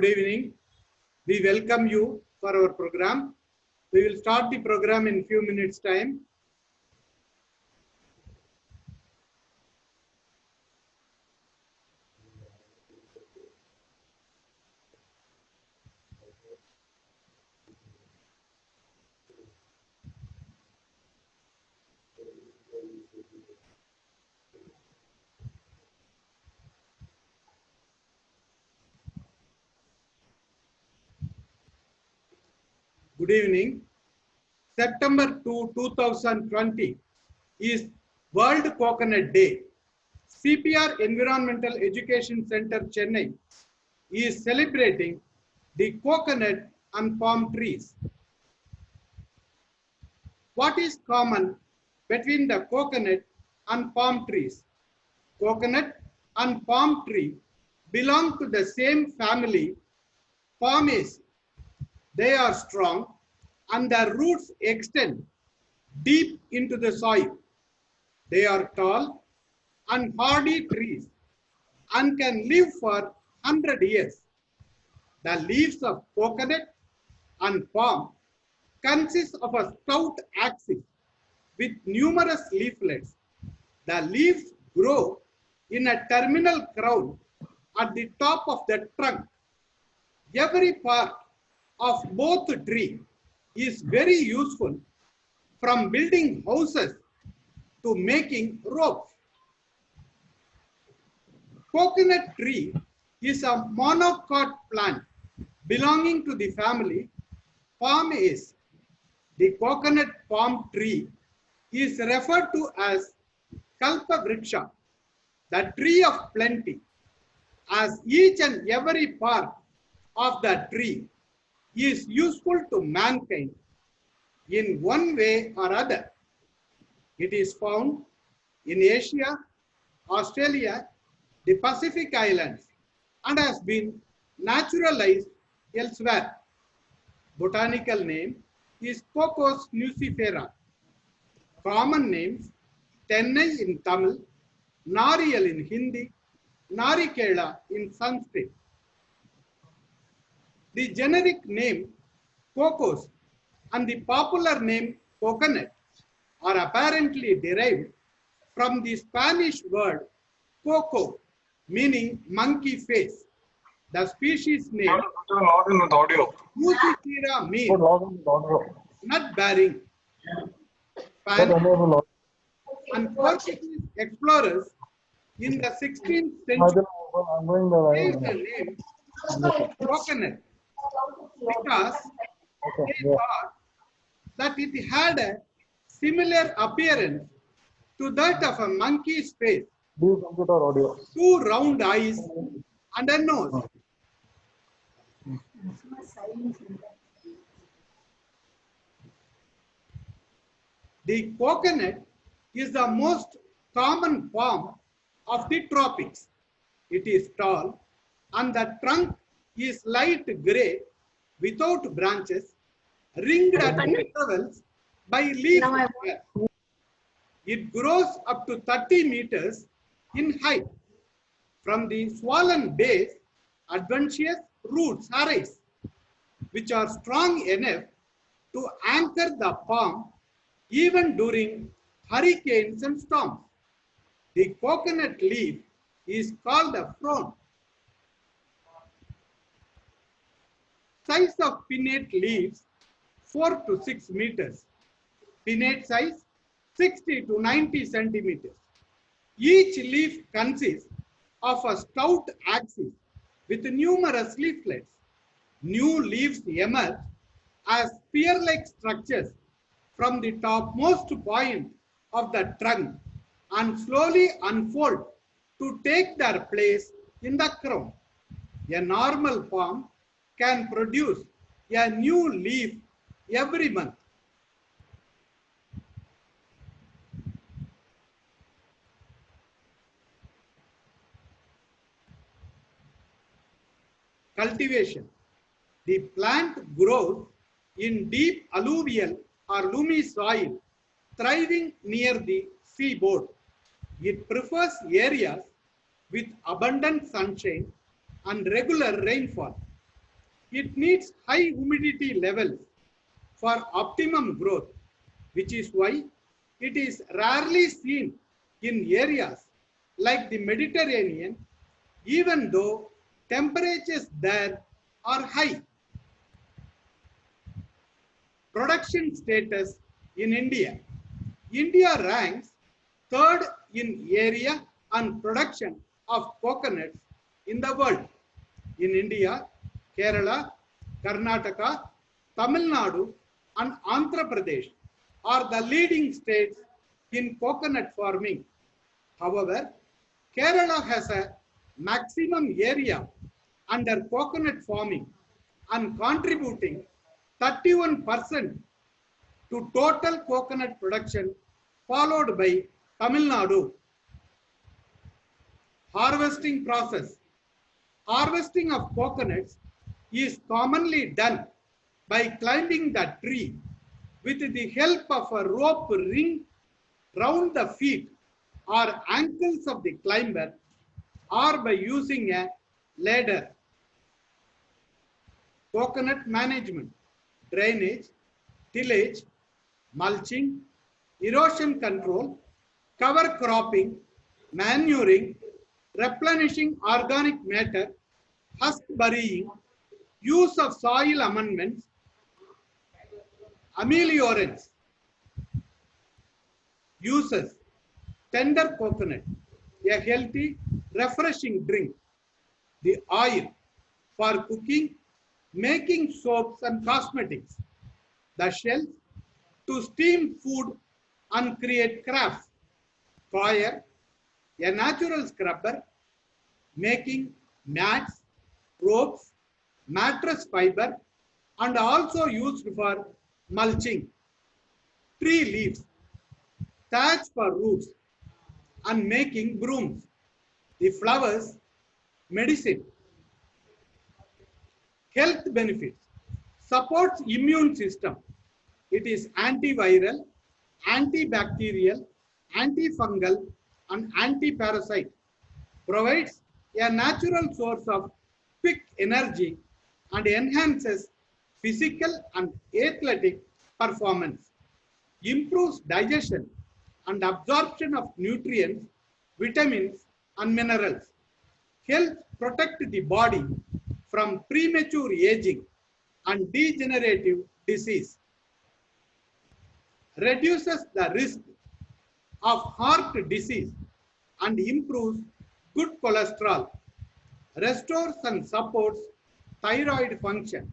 Good evening. We welcome you for our program. We will start the program in few minutes time. Good evening. September 2, 2020 is World Coconut Day. CPR Environmental Education Center, Chennai is celebrating the coconut and palm trees. What is common between the coconut and palm trees? Coconut and palm tree belong to the same family, Palmaceae. They are strong and their roots extend deep into the soil. They are tall and hardy trees and can live for 100 years. The leaves of coconut and palm consist of a stout axis with numerous leaflets. The leaves grow in a terminal crown at the top of the trunk. Every part of both tree is very useful, from building houses to making ropes. Coconut tree is a monocot plant belonging to the family Palmaceae. The coconut palm tree is referred to as Kalpavriksha, the tree of plenty, as each and every part of the tree is useful to mankind in one way or other. It is found in Asia, Australia, the Pacific Islands, and has been naturalized elsewhere. Botanical name is Cocos nucifera. Common names: Tennai in Tamil, Nariyal in Hindi, Narikela in Sanskrit. The generic name cocos and the popular name coconut are apparently derived from the Spanish word coco, meaning monkey face. The species name Nucifera means nut bearing. Spanish and Portuguese explorers in the 16th century gave the name coconut because they thought that it had a similar appearance to that of a monkey's face, two round eyes and a nose. The coconut is the most common palm of the tropics. It is tall and the trunk is light gray without branches, ringed at intervals by leaf hairs. It grows up to 30 meters in height. From the swollen base, adventitious roots arise, which are strong enough to anchor the palm even during hurricanes and storms. The coconut leaf is called a frond. Size of pinnate leaves 4 to 6 meters. Pinnate size 60 to 90 centimeters. Each leaf consists of a stout axis with numerous leaflets. New leaves emerge as spear-like structures from the topmost point of the trunk and slowly unfold to take their place in the crown. A normal palm can produce a new leaf every month. Cultivation. The plant grows in deep alluvial or loamy soil, thriving near the seaboard. It prefers areas with abundant sunshine and regular rainfall. It needs high humidity levels for optimum growth, which is why it is rarely seen in areas like the Mediterranean, even though temperatures there are high. Production status in India. India ranks third in area and production of coconuts in the world. In India, Kerala, Karnataka, Tamil Nadu and Andhra Pradesh are the leading states in coconut farming. However, Kerala has a maximum area under coconut farming and contributing 31% to total coconut production, followed by Tamil Nadu. Harvesting process. Harvesting of coconuts is commonly done by climbing the tree with the help of a rope ring round the feet or ankles of the climber, or by using a ladder. Coconut management, drainage, tillage, mulching, erosion control, cover cropping, manuring, replenishing organic matter, husk burying, use of soil amendments, ameliorants. Uses. Tender coconut, a healthy, refreshing drink. The oil for cooking, making soaps and cosmetics. The shells to steam food and create crafts. Coir, a natural scrubber, making mats, ropes, mattress fiber, and also used for mulching. Tree leaves, thatch for roofs, and making brooms. The flowers, medicine. Health benefits. Supports immune system. It is antiviral, antibacterial, antifungal, and anti-parasite. Provides a natural source of quick energy and enhances physical and athletic performance. Improves digestion and absorption of nutrients, vitamins, and minerals. Helps protect the body from premature aging and degenerative disease. Reduces the risk of heart disease and improves good cholesterol. Restores and supports thyroid function.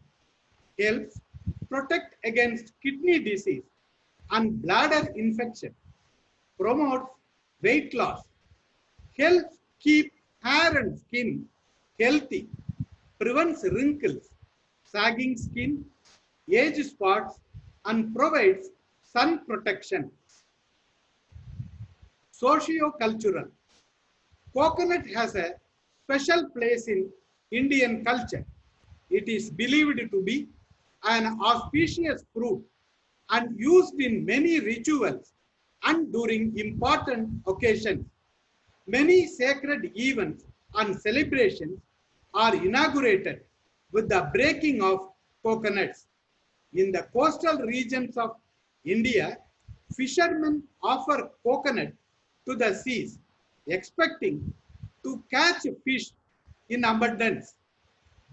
Helps protect against kidney disease and bladder infection. Promotes weight loss. Helps keep hair and skin healthy. Prevents wrinkles, sagging skin, age spots, and provides sun protection. Socio-cultural. Coconut has a special place in Indian culture. It is believed to be an auspicious fruit and used in many rituals and during important occasions. Many sacred events and celebrations are inaugurated with the breaking of coconuts. In the coastal regions of India, fishermen offer coconut to the seas, expecting to catch fish in abundance.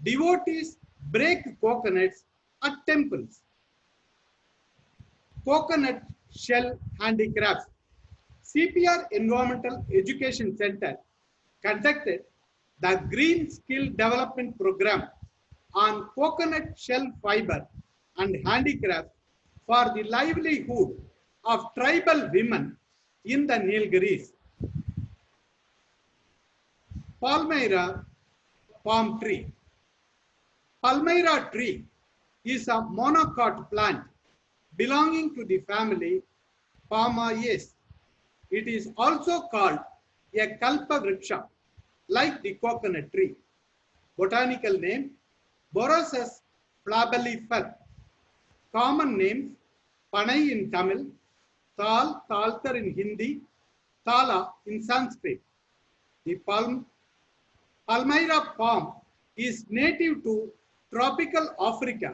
Devotees break coconuts at temples. Coconut shell handicrafts. CPR Environmental Education Center conducted the Green Skill Development Program on coconut shell fiber and handicraft for the livelihood of tribal women in the Nilgiris. Palmyra palm tree. Palmyra tree is a monocot plant belonging to the family Palmaceae. It is also called a kalpavriksha, like the coconut tree. Botanical name, Borosius flabellifer. Common names, Panai in Tamil, Tal, Taltar in Hindi, Tala in Sanskrit. The Palmyra palm is native to tropical Africa,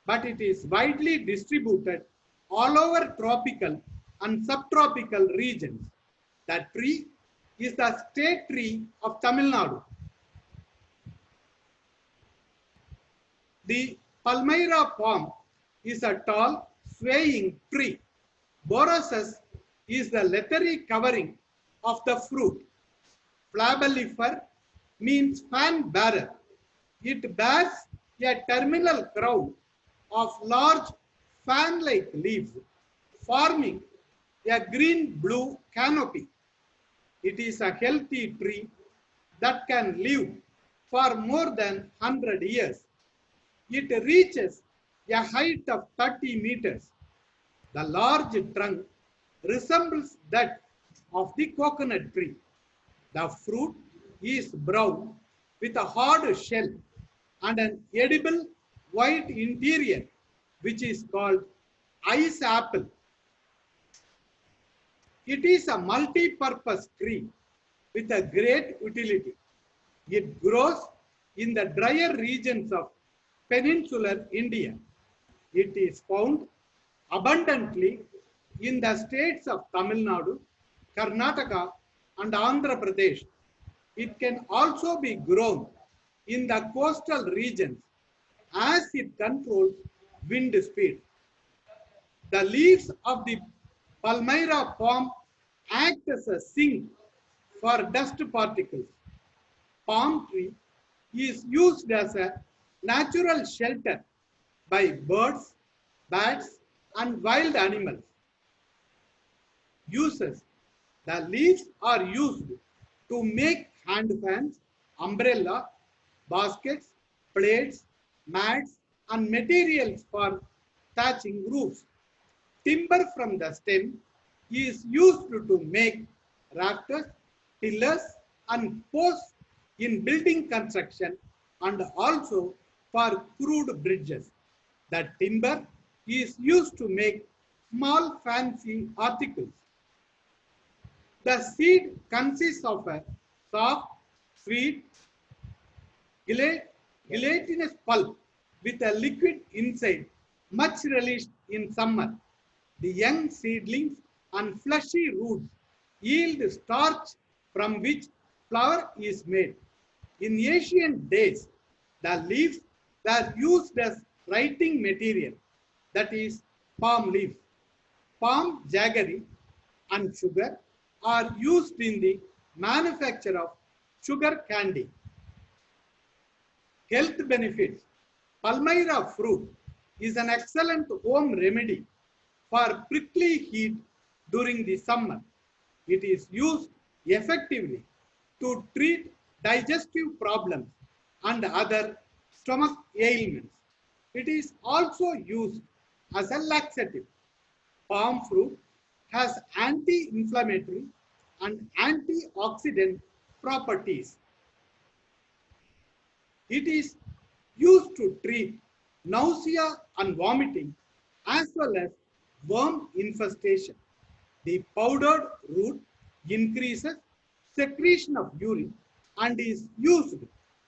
but it is widely distributed all over tropical and subtropical regions. The tree is the state tree of Tamil Nadu. The Palmyra palm is a tall, swaying tree. Borosus is the leathery covering of the fruit. Flabellifer means fan bearer. It bears a terminal crown of large fan-like leaves, forming a green-blue canopy. It is a healthy tree that can live for more than 100 years. It reaches a height of 30 meters. The large trunk resembles that of the coconut tree. The fruit is brown with a hard shell and an edible white interior, which is called ice apple. It is a multi-purpose tree with a great utility. It grows in the drier regions of peninsular India. It is found abundantly in the states of Tamil Nadu, Karnataka, and Andhra Pradesh. It can also be grown in the coastal regions as it controls wind speed. The leaves of the Palmyra palm act as a sink for dust particles. Palm tree is used as a natural shelter by birds, bats, and wild animals. Uses. The leaves are used to make hand fans, umbrella, baskets, plates, mats, and materials for thatching roofs. Timber from the stem is used to make rafters, pillars, and posts in building construction and also for crude bridges. The timber is used to make small fancy articles. The seed consists of a soft, sweet, gelatinous pulp with a liquid inside, much relished in summer. The young seedlings and fleshy roots yield starch from which flour is made. In ancient days, the leaves were used as writing material, that is, palm leaves. Palm jaggery and sugar are used in the manufacture of sugar candy. Health benefits. Palmyra fruit is an excellent home remedy for prickly heat during the summer. It is used effectively to treat digestive problems and other stomach ailments. It is also used as a laxative. Palm fruit has anti-inflammatory and antioxidant properties. It is used to treat nausea and vomiting as well as worm infestation. The powdered root increases secretion of urine and is used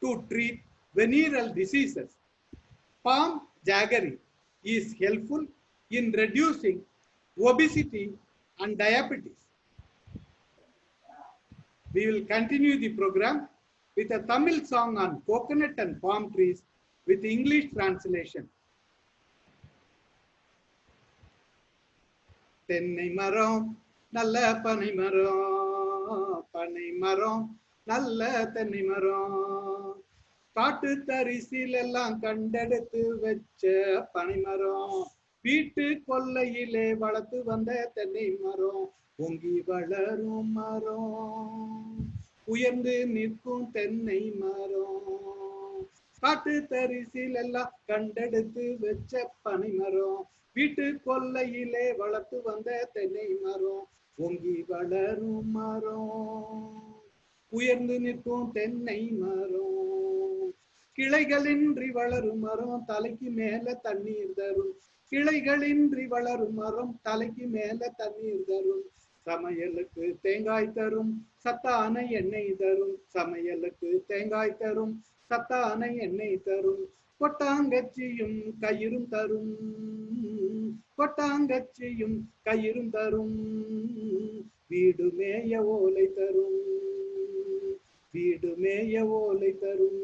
to treat venereal diseases. Palm jaggery is helpful in reducing obesity and diabetes. We will continue the program with a Tamil song on coconut and palm trees with English translation. தென்னை மரம் நல்ல பனை மரம் நல்ல தென்னை மரம் காட்டு தரிசில் எல்லாம் கண்டெடுத்து வச்ச பனை மரம் வீட்டு கொல்லையிலே வளர்த்து வந்த தென்னை மரம் பொங்கி வளரும் மரம் உயர்ந்து நிற்கும் தென்னை மரம் காட்டு தரிசில் எல்லாம் கண்டெடுத்து வச்ச பனை மரம் வீட்டு கொல்லையிலே வளர்த்து வந்த தென்னை மரம் பொங்கி வளரும் மரம் உயர்ந்து நிற்கும் தென்னை மரம் கிளைகளின்றி வளரும் மரம் தலைக்கு மேல தண்ணீர் தரும் கிளைகளின்றி வளரும் மரம் தலைக்கு மேல தண்ணீர் தரும் சமையலுக்கு தேங்காய் தரும் சத்தான எண்ணெய் தரும் சமையலுக்கு தேங்காய் தரும் சத்தான எண்ணெய் தரும் கொட்டாங்கச்சியும் கயிறும் தரும், கொட்டாங்கச்சியும் கயிறும் தரும், வீடு மேய ஓலை தரும், வீடு மேய ஓலை தரும்.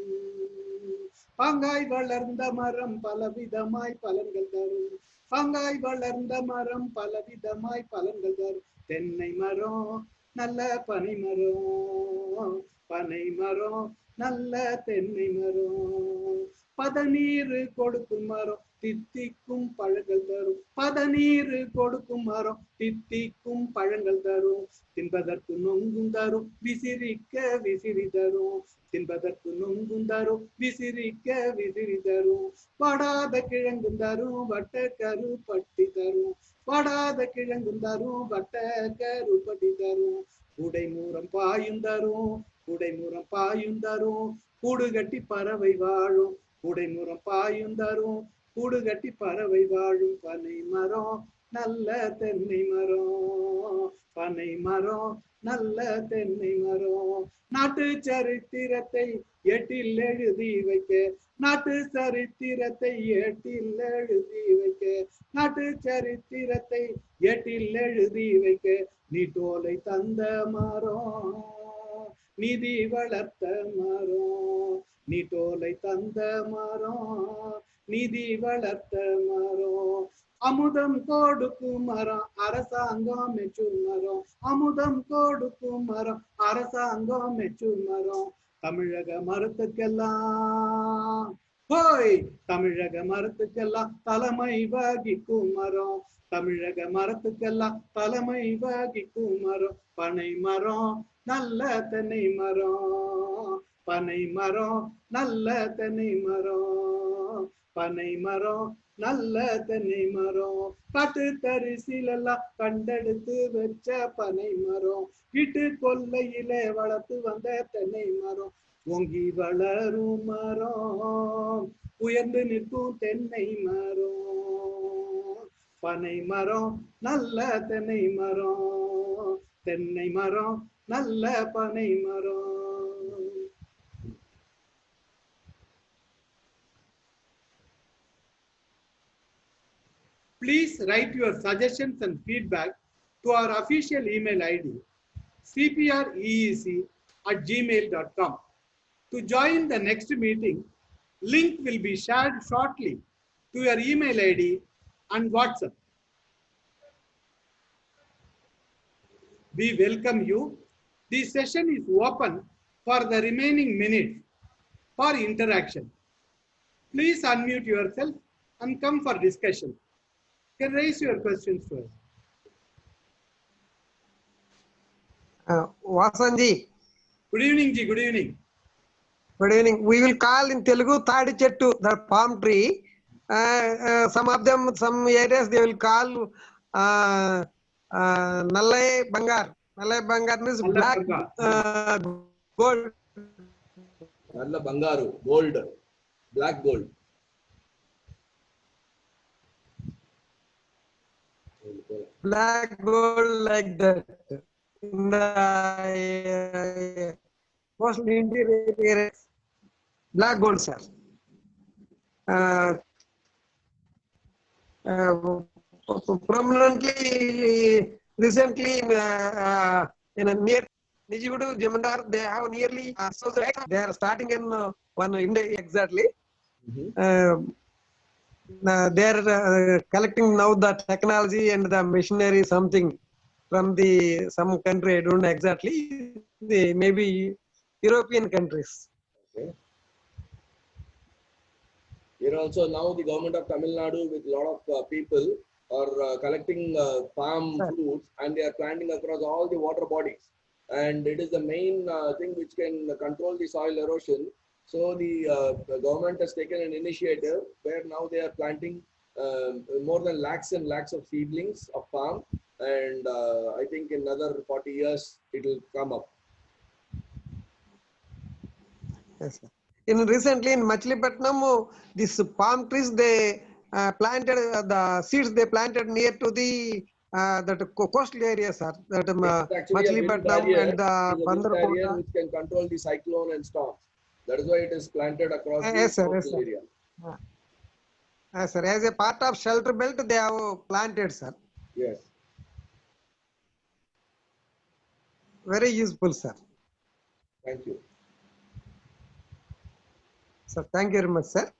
பாங்காய் வளர்ந்த மரம் பலவிதமாய் பலன்கள் தரும், பாங்காய் வளர்ந்த மரம் பலவிதமாய் பலன்கள் தரும். தென்னை மரம் நல்ல பனை மரம், பனை மரம் நல்ல தென்னை மரம், பதநீர் கொடுக்கும் மரம் தித்திக்கும் பழங்கள் தரும், பதநீர் கொடுக்கும் மரம் தித்திக்கும் பழங்கள் தரும். தின்பதற்கு நொங்கும் தரும், விசிறிக்க விசிறி தரும், தின்பதற்கு நொங்கும் தரும், விசிறிக்க விசிறி தரும். வாடாத கிழங்கும் தரும், வட்ட கருப்பட்டி தரும், வாடாத கிழங்கும் தரும், வட்ட கருப்பட்டி தரும். குடைமூரம் பாயும் தரும், குடைமூரம் பாயும் தரும், கூடு கட்டி பறவை வாழும், குடைமூரம் பாயும் தரும், கூடு கட்டி பறவை வாழும். பனை மரம் நல்ல தென்னை மரம், பனை மரம் நல்ல தென்னை மரம். நாட்டு சரித்திரத்தை ஏட்டில் எழுதி வைக்க, நாட்டு சரித்திரத்தை ஏட்டில் எழுதி வைக்க, நாட்டு சரித்திரத்தை ஏட்டில் எழுதி வைக்க. நீட்டோலை தந்த மரம், நிதி வளர்த்த மரம், நீட்டோலை தந்த மரம், நிதி வளர்த்த மரம். அமுதம் கொடுக்கும் மரம் அரசாங்கம் மெச்சும் மரம், அமுதம் கொடுக்கும் மரம் அரசாங்கம் மெச்சும் மரம். தமிழக மரத்துக்கெல்லாம் போய், தமிழக மரத்துக்கெல்லாம் தலைமை வகிக்கும் மரம், தமிழக மரத்துக்கெல்லாம் தலைமை வகிக்கும் மரம். பனை மரம் நல்ல தென்னை மரம், பனை மரம் நல்ல தென்னை மரம், பனை மரம் நல்ல தென்னை மரம். காட்டு தரிசிலெல்லாம் கண்டெடுத்து வச்ச பனை மரம், வீட்டு கொல்லையிலே வளர்த்து வந்த தென்னை மரம். ஓங்கி வளரும் மரம், உயர்ந்து நிற்கும் தென்னை மரம், பனை மரம் நல்ல தென்னை மரம், தென்னை மரம் நல்ல பனை மரம். Please write your suggestions and feedback to our official email ID cpreec@gmail.com. To join the next meeting, link will be shared shortly to your email ID and WhatsApp. We welcome you. This session is open for the remaining minutes for interaction. Please unmute yourself and come for discussion. You can raise your questions to us. Vasanji. Good evening, Ji. Good evening. Good evening. We will call in Telugu Tadi Chettu, the palm tree. Some of them, some areas they will call Nallai Bangar. Nallai Bangar means black gold. Nalla Bangaru, gold, black gold. Black gold like that. In the mostly interior black gold, sir. Prominently, recently, in near Nijigudu, Jamandar, they have nearly they are starting in one India exactly. They are collecting now the technology and the machinery something from the some country. I don't know exactly. They maybe European countries. Okay. Here also now the government of Tamil Nadu with a lot of people are collecting palm fruits and they are planting across all the water bodies. And it is the main thing which can control the soil erosion. So the government has taken an initiative where now they are planting more than lakhs and lakhs of seedlings of palm. And I think in another 40 years, it will come up. Yes, sir. Recently in Machilipatnam, these palm trees they planted the seeds they planted near to the that coastal areas, sir. That Machilipatnam and the Bandar which can control the cyclone and storms. That is why it is planted across the coastal area. Sir, as a part of shelter belt, they have planted, sir. Yes. Very useful, sir. Thank you. Sir, thank you very much, sir.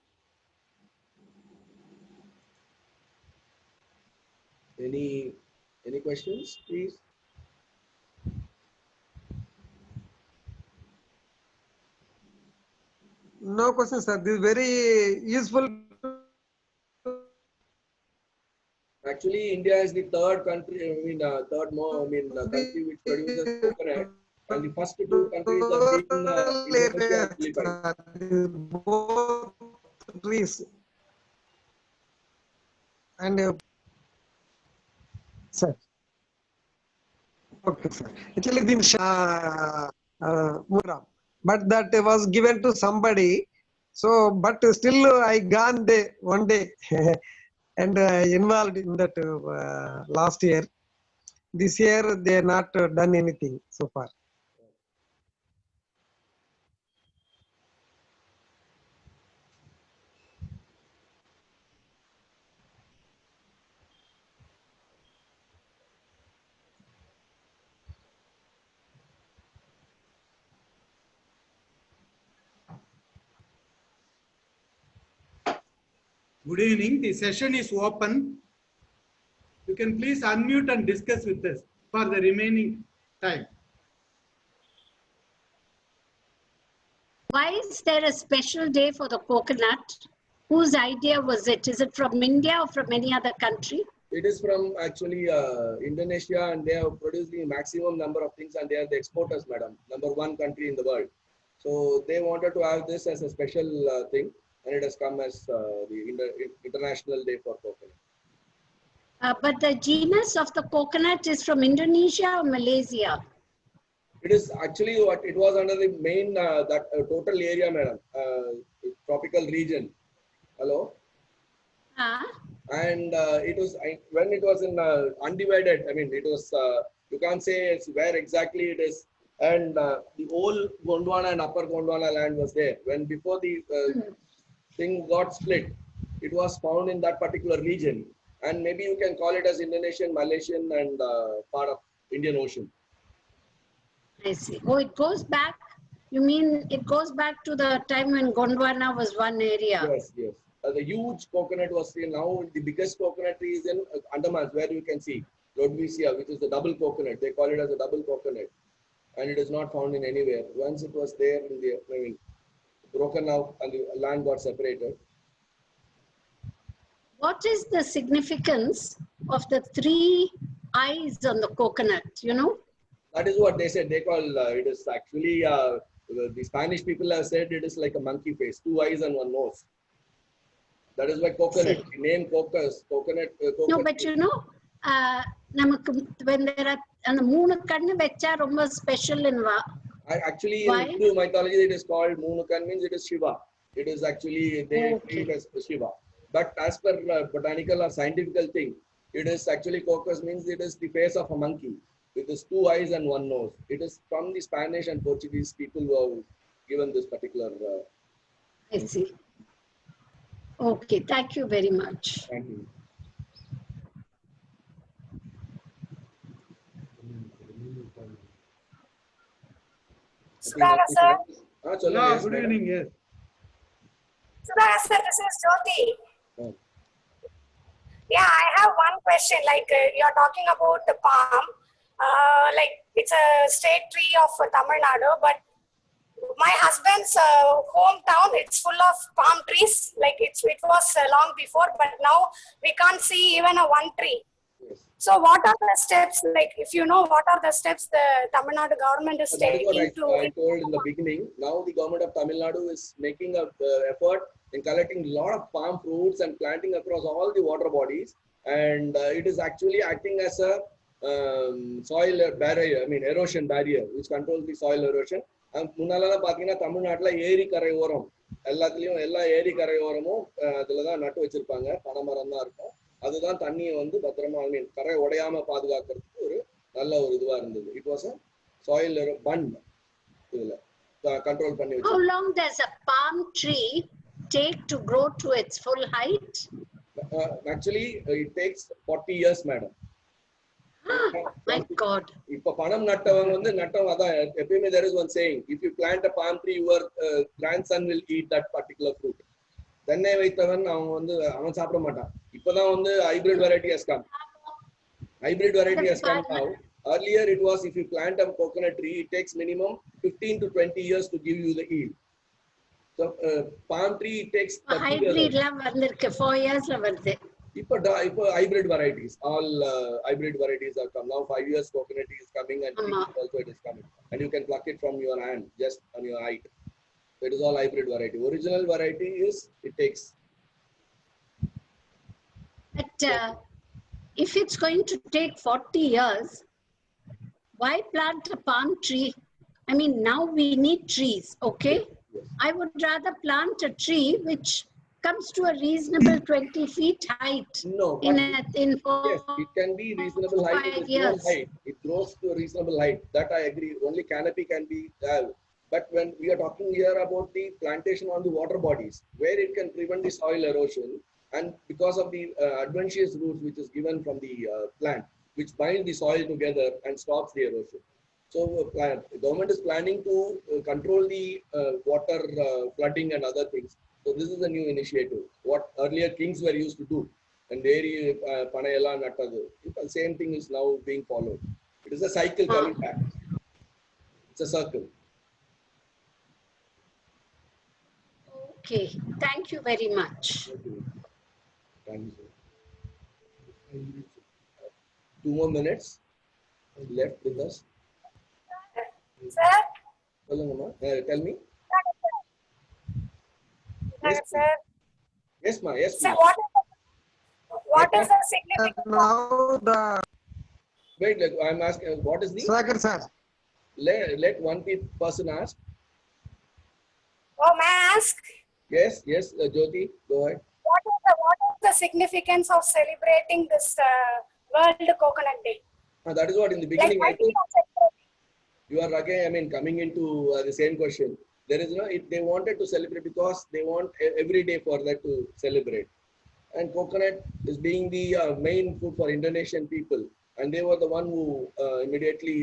Any questions, please? No questions, sir. This is very useful. Actually, India is the third country. Country which produces coconut, and the first two countries have been Indonesia and Philippines. Both trees and sir. Okay, sir. Actually, but that was given to somebody. So, but still, I gone there one day and involved in that last year. This year, they are not done anything so far. Good evening. The session is open. You can please unmute and discuss with us for the remaining time. Why is there a special day for the coconut? Whose idea was it? Is it from India or from any other country? It is from actually Indonesia, and they have produced the maximum number of things, and they are the exporters, madam. #1 country in the world. So they wanted to have this as a special thing, and it has come as the International Day for Coconut. But the genus of the coconut is from Indonesia or Malaysia? It is actually what it was under the main total area, madam, tropical region. Hello. And it was when it was in undivided. I mean, it was you can't say it's where exactly it is. And the whole Gondwana and Upper Gondwana land was there. When before the thing got split, it was found in that particular region. And maybe you can call it as Indonesian, Malaysian, and part of Indian Ocean. I see. Oh, it goes back. You mean it goes back to the time when Gondwana was one area? Yes, yes. The huge coconut was seen. Now the biggest coconut tree is in Andaman, where you can see Rhodwesia, which is the double coconut. They call it as a double coconut, and it is not found in anywhere. Once it was there, in the broken out, and the land got separated. What is the significance of the 3 eyes on the coconut? You know? That is what they said. They call it is actually the Spanish people have said it is like a monkey face, 2 eyes and 1 nose. That is why coconut, the name coconut. No, but you know, when there are and the moon kannu vecha romba special in actually in Hindu mythology it is called Moonukan, means it is Shiva. It is actually they treat as Shiva. But as per botanical or scientific thing, it is actually cocos means it is the face of a monkey with its 2 eyes and 1 nose. It is from the Spanish and Portuguese people who have given this particular. I see. Okay, thank you very much. Thank you. Sudhakar sir. Yeah, good evening. Yes. Sudhakar sir, this is Jyoti. Oh. Yeah, I have one question. Like you're talking about the palm. Like it's a state tree of Tamil Nadu, but my husband's hometown, it's full of palm trees. Like it was long before, but now we can't see even a 1 tree. Yes. So what are the steps, like if you know, what are the steps the Tamil Nadu government is taking to... I told in the beginning. Now the government of Tamil Nadu is making an effort in collecting a lot of palm fruits and planting across all the water bodies. And it is actually acting as a soil barrier, erosion barrier, which controls the soil erosion. முன்னாலலாம் பாத்தீங்கன்னா தமிழ்நாட்டுல ஏரி கரை ஓரம் எல்லா ஏரி கரை ஓரமும் அதுலதான் நட்டு வச்சிருப்பாங்க, பனைமரம் தான் இருக்கும். அதுதான் தண்ணியை வந்து பத்திரமா கரை உடையாம பாதுகாக்கிறதுக்கு ஒரு நல்ல ஒரு இதுவா இருந்தது. It was a soil bund இதுல கண்ட்ரோல் பண்ணி How long does a palm tree take to grow to its full height? Actually, it takes 40 years, madam. My God. இப்போ பணம் நட்டவங்க வந்து நட்டவங்க அதான் எப்பயுமே there is one saying, if you plant a palm tree, your grandson will eat that particular fruit. தென்னை வைத்தவன் அவன் வந்து அவன் சாப்பிட மாட்டான். இப்போதான் வந்து hybrid variety has come. Hybrid variety has come now. Earlier it was, if you plant a coconut tree, it takes minimum 15 to 20 years to give you the yield. So palm tree, it takes 30 years. Hybrid la vandirukku 4 years la varudhu. இப்போ hybrid varieties, all hybrid varieties are come now. 5 years coconut tree is coming, and also it is coming, and you can pluck it from your hand just on your height. So it is all hybrid variety. Original variety is, it takes. But if it's going to take 40 years, why plant a palm tree? I mean, now we need trees, okay? Yes. I would rather plant a tree which comes to a reasonable 20 feet height. No, in yes, it can be reasonable height. 5 It is years. grown height. It grows to a reasonable height. That I agree. Only canopy can be. But when we are talking here about the plantation on the water bodies, where it can prevent the soil erosion, and because of the adventitious roots which is given from the plant, which bind the soil together and stops the erosion. So the government is planning to control the water flooding and other things. So this is a new initiative. What earlier kings were used to do, and dairy panayala nattadu. The same thing is now being followed. It is a cycle coming back. It's a circle. Okay, thank you very much. Thank you, sir. 2 more minutes left with us. Sir? Tell me. Yes, sir. Yes, ma. Yes, Sir, ma. what is the significance? Now the Wait, I'm asking, what is the? Sagar sir. Let one person ask. Oh, may I ask? Yes, Jyoti, go ahead. What is the significance of celebrating this World Coconut Day? That is what in the beginning Like, I think you are again, I mean, coming into the same question. There is they wanted to celebrate because they want every day for that to celebrate. And coconut is being the main food for Indonesian people. And they were the one who immediately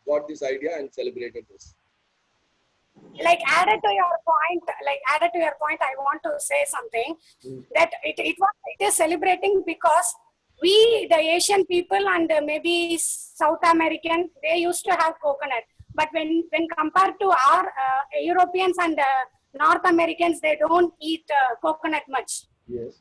got this idea and celebrated this. Like added to your point, I want to say something that it is celebrating because we, the Asian people and maybe South American, they used to have coconut. But when compared to our Europeans and North Americans, they don't eat coconut much. Yes.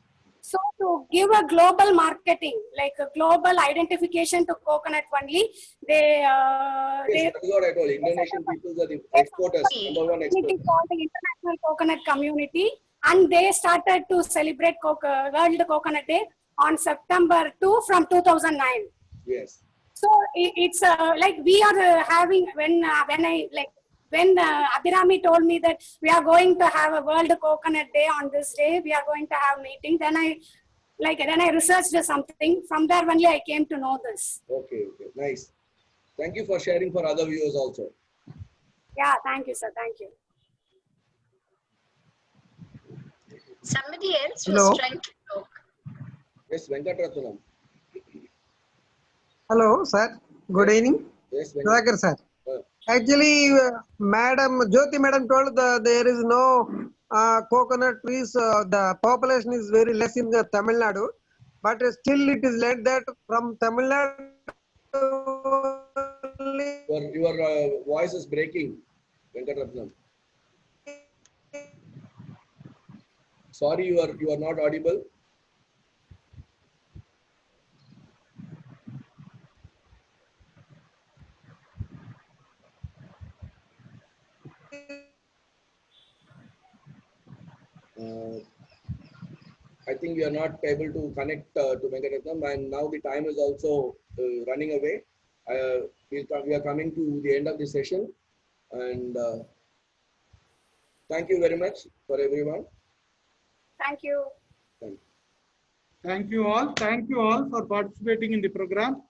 So to give a global marketing, like a global identification to coconut only, Yes, that's what I told you. Indonesian people are the exporters, number one exporters. called the International Coconut Community, and they started to celebrate World Coconut Day on September 2 from 2009. Yes. So it's like we are having when Abhirami told me that we are going to have a World Coconut Day on this day, we are going to have meeting. Then I researched something. From there only I came to know this. Okay, nice. Thank you for sharing for other viewers also. Yeah, thank you, sir. Thank you. Somebody else Hello. was trying to talk. Yes, Venkatrathanam. Hello sir. Good evening. Yes, Sagar sir. Actually, Madam Jyoti Madam told there is no coconut trees. The population is very less in the Tamil Nadu, but still it is like that from Tamil Nadu. Your voice is breaking, Venkatrathanam. Sorry, you are not audible. I think we are not able to connect to Venkatrathanam, and now the time is also running away. We are coming to the end of the session, and thank you very much for everyone. Thank you. Thank you. Thank you all. Thank you all for participating in the program.